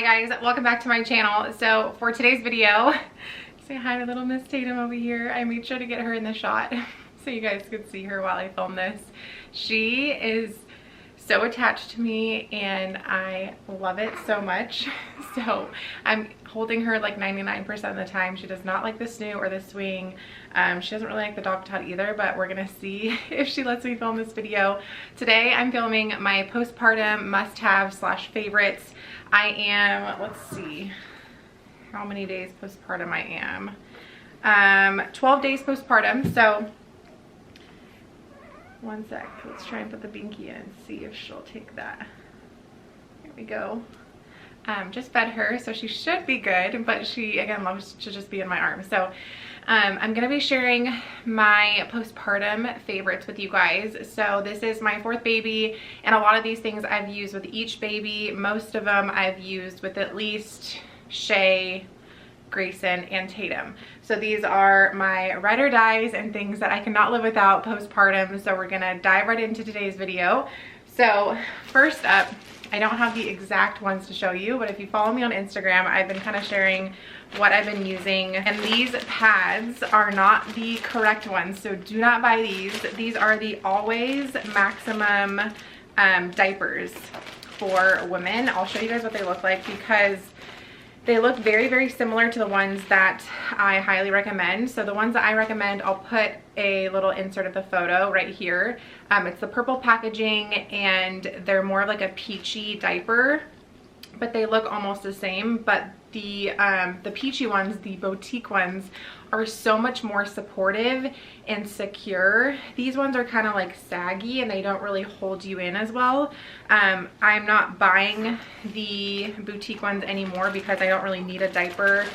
Hi guys, welcome back to my channel. So for today's video, say hi to little Miss Tatum over here. I made sure to get her in the shot so you guys could see her while I film this. She is so attached to me and I love it so much. So I'm holding her like 99% of the time. She does not like the snoo or the swing. She doesn't really like the dog tot either, but we're gonna see if she lets me film this video. Today I'm filming my postpartum must-have slash favorites. I am, let's see how many days postpartum I am. 12 days postpartum, so one sec, let's try and put the binky in and see if she'll take that. Here we go. Just fed her, so she should be good, but she again loves to just be in my arms. So I'm gonna be sharing my postpartum favorites with you guys. So this is my fourth baby, and a lot of these things I've used with each baby. Most of them I've used with at least Shay, Grayson, and Tatum. So these are my ride or dies and things that I cannot live without postpartum. So we're gonna dive right into today's video. So first up, I don't have the exact ones to show you, but if you follow me on Instagram, I've been kind of sharing what I've been using. And these pads are not the correct ones, so do not buy these. These are the Always Maximum diapers for women. I'll show you guys what they look like because they look very, very similar to the ones that I highly recommend. So the ones that I recommend, I'll put a little insert of the photo right here. It's the purple packaging and they're more of like a peachy diaper, but they look almost the same. But the peachy ones, the boutique ones, are so much more supportive and secure. These ones are kind of like saggy and they don't really hold you in as well. I'm not buying the boutique ones anymore because I don't really need a diaper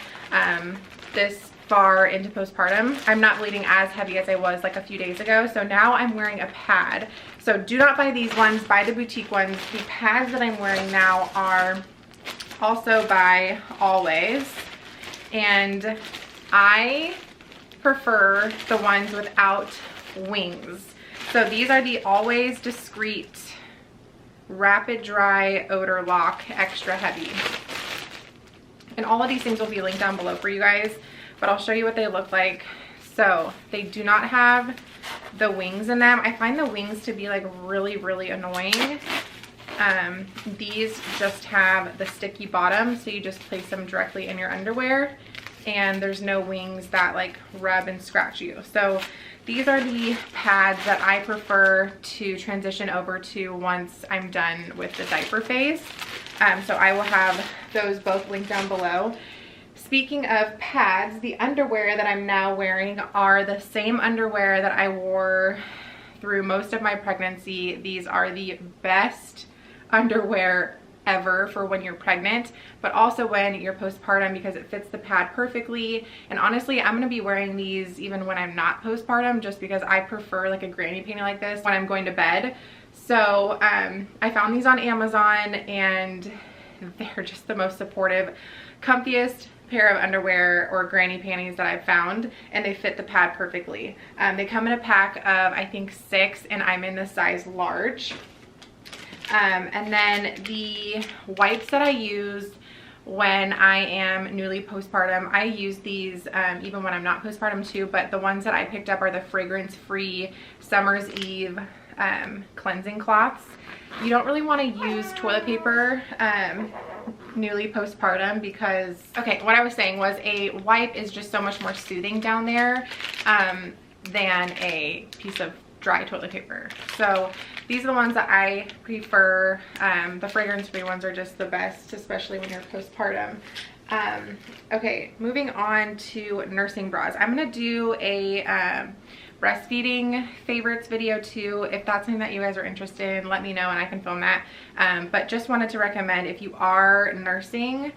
this far into postpartum. I'm not bleeding as heavy as I was like a few days ago, so now I'm wearing a pad. So do not buy these ones, buy the boutique ones. The pads that I'm wearing now are also by Always, and I prefer the ones without wings. So these are the Always Discreet Rapid Dry Odor Lock Extra Heavy. And all of these things will be linked down below for you guys, but I'll show you what they look like. So they do not have the wings in them. I find the wings to be like really, really annoying. These just have the sticky bottom, so you just place them directly in your underwear and there's no wings that like rub and scratch you. So these are the pads that I prefer to transition over to once I'm done with the diaper phase. So I will have those both linked down below. Speaking of pads, the underwear that I'm now wearing are the same underwear that I wore through most of my pregnancy. These are the best underwear ever for when you're pregnant, but also when you're postpartum because it fits the pad perfectly. And honestly, I'm gonna be wearing these even when I'm not postpartum just because I prefer like a granny panty like this when I'm going to bed. So I found these on Amazon and they're just the most supportive, comfiest pair of underwear or granny panties that I've found, and they fit the pad perfectly. They come in a pack of I think 6 and I'm in the size large. And then the wipes that I use when I am newly postpartum, I use these even when I'm not postpartum too, but the ones that I picked up are the fragrance-free Summer's Eve cleansing cloths. You don't really want to use toilet paper newly postpartum because, okay, what I was saying was a wipe is just so much more soothing down there than a piece of dry toilet paper. So these are the ones that I prefer. The fragrance-free ones are just the best, especially when you're postpartum. Okay, moving on to nursing bras. I'm gonna do a breastfeeding favorites video too. If that's something that you guys are interested in, let me know and I can film that. But just wanted to recommend, if you are nursing,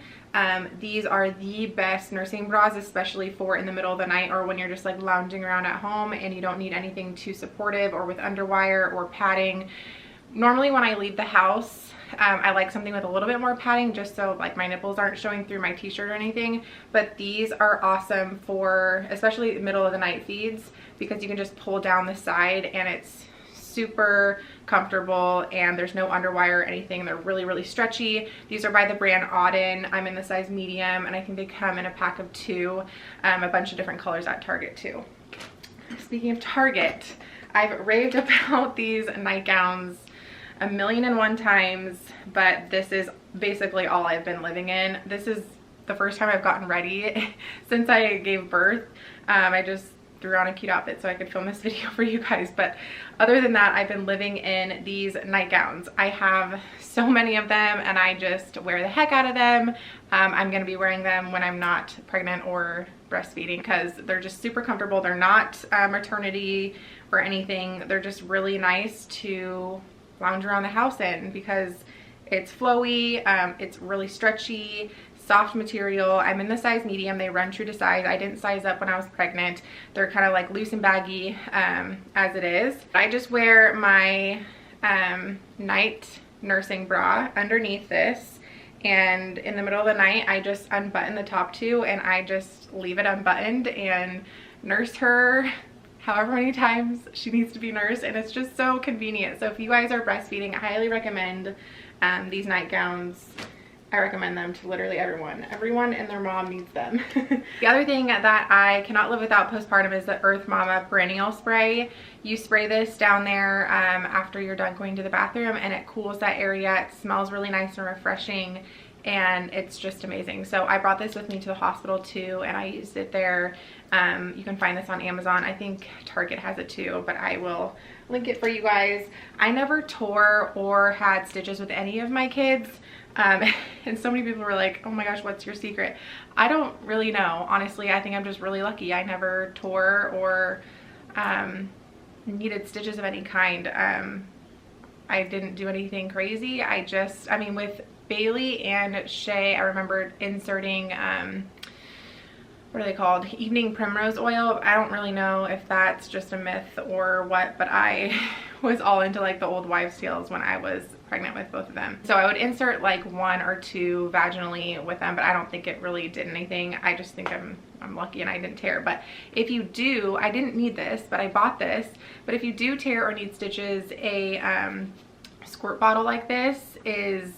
these are the best nursing bras, especially for in the middle of the night or when you're just like lounging around at home and you don't need anything too supportive or with underwire or padding. Normally when I leave the house, I like something with a little bit more padding just so like my nipples aren't showing through my t-shirt or anything, but these are awesome for especially middle of the night feeds because you can just pull down the side and it's super comfortable, and there's no underwire or anything. They're really, really stretchy. These are by the brand Auden. I'm in the size medium, and I think they come in a pack of 2, a bunch of different colors at Target too. Speaking of Target, I've raved about these nightgowns 1,000,001 times, but this is basically all I've been living in. This is the first time I've gotten ready since I gave birth. I just threw on a cute outfit so I could film this video for you guys, but other than that, I've been living in these nightgowns. I have so many of them, and I just wear the heck out of them. I'm gonna be wearing them when I'm not pregnant or breastfeeding because they're just super comfortable. They're not maternity or anything. They're just really nice to lounge around the house in because it's flowy, it's really stretchy, soft material. I'm in the size medium. They run true to size. I didn't size up when I was pregnant. They're kind of like loose and baggy as it is. I just wear my night nursing bra underneath this, and in the middle of the night I just unbutton the top 2 and I just leave it unbuttoned and nurse her however many times she needs to be nursed, and it's just so convenient. So if you guys are breastfeeding, I highly recommend these nightgowns. I recommend them to literally everyone. Everyone and their mom needs them. The other thing that I cannot live without postpartum is the Earth Mama perennial spray. You spray this down there after you're done going to the bathroom, and it cools that area. It smells really nice and refreshing, and it's just amazing. So I brought this with me to the hospital too, and I used it there. You can find this on Amazon. I think Target has it too, but I will link it for you guys. I never tore or had stitches with any of my kids. And so many people were like, oh my gosh, what's your secret? I don't really know. Honestly, I think I'm just really lucky. I never tore or needed stitches of any kind. I didn't do anything crazy. I mean, with Bailey and Shay, I remember inserting, what are they called? Evening primrose oil. I don't really know if that's just a myth or what, but I was all into like the old wives' tales when I was pregnant with both of them. So I would insert like 1 or 2 vaginally with them, but I don't think it really did anything. I just think I'm lucky and I didn't tear. But if you do, I didn't need this, but I bought this. But if you do tear or need stitches, a squirt bottle like this is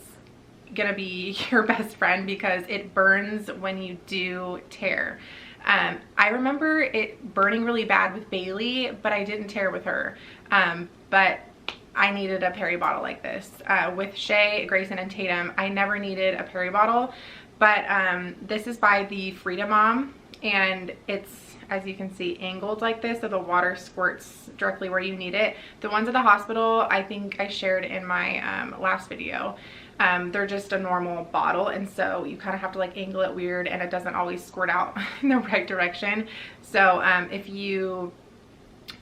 gonna be your best friend because it burns when you do tear. I remember it burning really bad with Bailey, but I didn't tear with her. But I needed a peri bottle like this. With Shay, Grayson, and Tatum, I never needed a peri bottle, but this is by the Freedom Mom, and it's, as you can see, angled like this so the water squirts directly where you need it. The ones at the hospital, I think I shared in my last video. They're just a normal bottle, and so you kind of have to like angle it weird, and it doesn't always squirt out in the right direction. So if you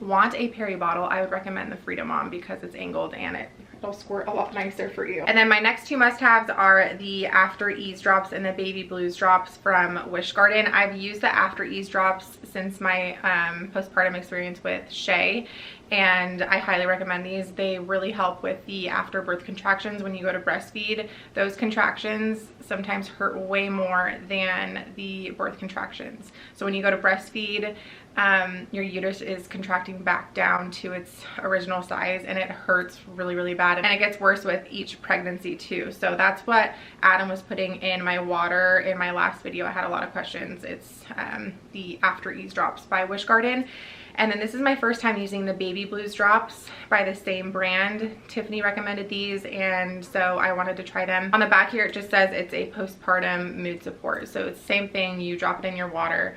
want a peri bottle, I would recommend the Freedom Mom because it's angled and it'll squirt a lot nicer for you. And then my next 2 must-haves are the After Ease drops and the Baby Blues drops from Wish Garden. I've used the After Ease drops since my postpartum experience with Shay, and I highly recommend these. They really help with the afterbirth contractions when you go to breastfeed. Those contractions sometimes hurt way more than the birth contractions. So when you go to breastfeed, your uterus is contracting back down to its original size, and it hurts really, really bad, and it gets worse with each pregnancy too. So that's what Adam was putting in my water in my last video. I had a lot of questions. It's the After Ease drops by Wish Garden. And then this is my first time using the Baby Blues drops by the same brand. Tiffany recommended these, and so I wanted to try them. On the back here, it just says it's a postpartum mood support. So it's the same thing, you drop it in your water.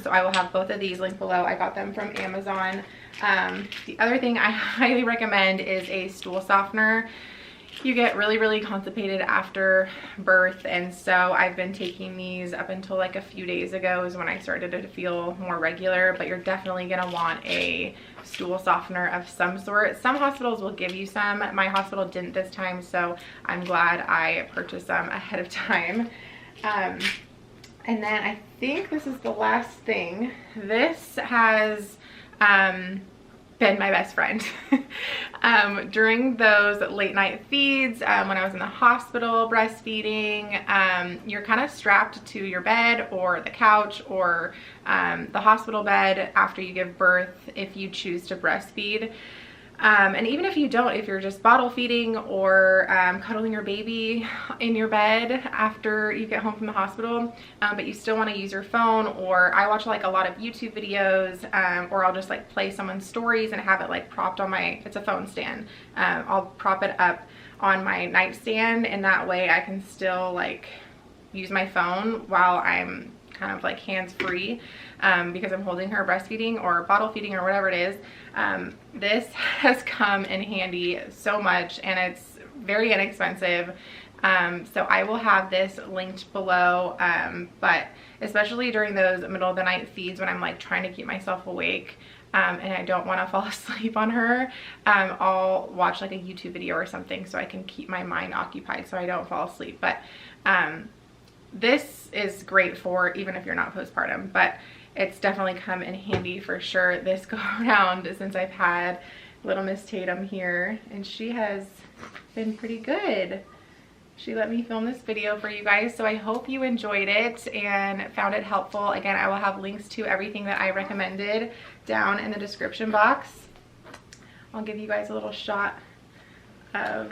So I will have both of these linked below. I got them from Amazon. The other thing I highly recommend is a stool softener. You get really, really constipated after birth, and so I've been taking these up until like a few days ago is when I started to feel more regular. But you're definitely gonna want a stool softener of some sort. Some hospitals will give you some. My hospital didn't this time, so I'm glad I purchased them ahead of time. And then I think this is the last thing. This has been my best friend. During those late night feeds, when I was in the hospital breastfeeding, you're kind of strapped to your bed or the couch or the hospital bed after you give birth if you choose to breastfeed. And even if you don't, if you're just bottle feeding or cuddling your baby in your bed after you get home from the hospital, but you still want to use your phone, or I watch like a lot of YouTube videos, or I'll just like play someone's stories and have it like propped on my, it's a phone stand. I'll prop it up on my nightstand, and that way I can still like use my phone while I'm kind of like hands-free, because I'm holding her breastfeeding or bottle feeding or whatever it is. This has come in handy so much, and it's very inexpensive. So I will have this linked below, but especially during those middle of the night feeds when I'm like trying to keep myself awake, and I don't want to fall asleep on her, I'll watch like a YouTube video or something so I can keep my mind occupied so I don't fall asleep. But this is great for even if you're not postpartum, but it's definitely come in handy for sure this go around, since I've had little Miss Tatum here, and she has been pretty good. She let me film this video for you guys, so I hope you enjoyed it and found it helpful. Again, I will have links to everything that I recommended down in the description box. I'll give you guys a little shot of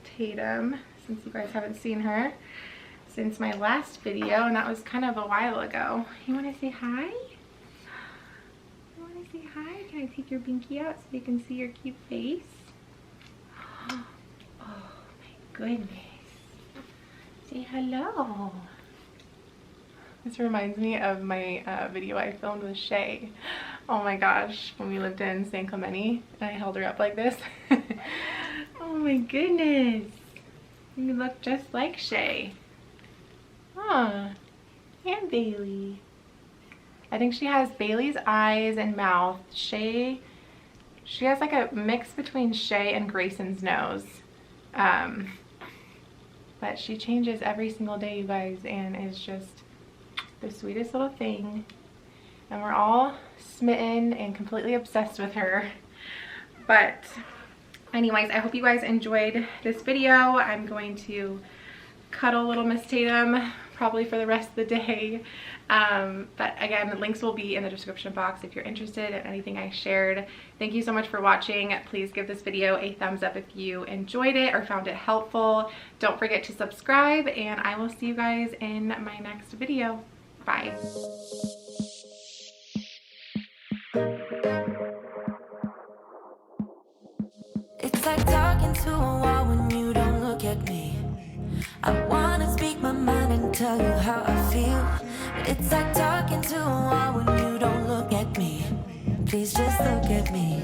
Tatum since you guys haven't seen her since my last video, and that was kind of a while ago. You want to say hi? You want to say hi? Can I take your binky out so they can see your cute face? Oh my goodness. Say hello. This reminds me of my video I filmed with Shay. Oh my gosh, when we lived in San Clemente and I held her up like this. Oh my goodness. You look just like Shay. Huh. And Bailey. I think she has Bailey's eyes and mouth. She has like a mix between Shay and Grayson's nose. But she changes every single day, you guys, and is just the sweetest little thing. And we're all smitten and completely obsessed with her. But anyways, I hope you guys enjoyed this video. I'm going to cuddle little Miss Tatum probably for the rest of the day. But again, the links will be in the description box if you're interested in anything I shared. Thank you so much for watching. Please give this video a thumbs up if you enjoyed it or found it helpful. Don't forget to subscribe, and I will see you guys in my next video. Bye. It's like talking to a wall when you don't look at me. I wanna speak my mind and tell you how I feel, but it's like talking to a wall when you don't look at me. Please just look at me.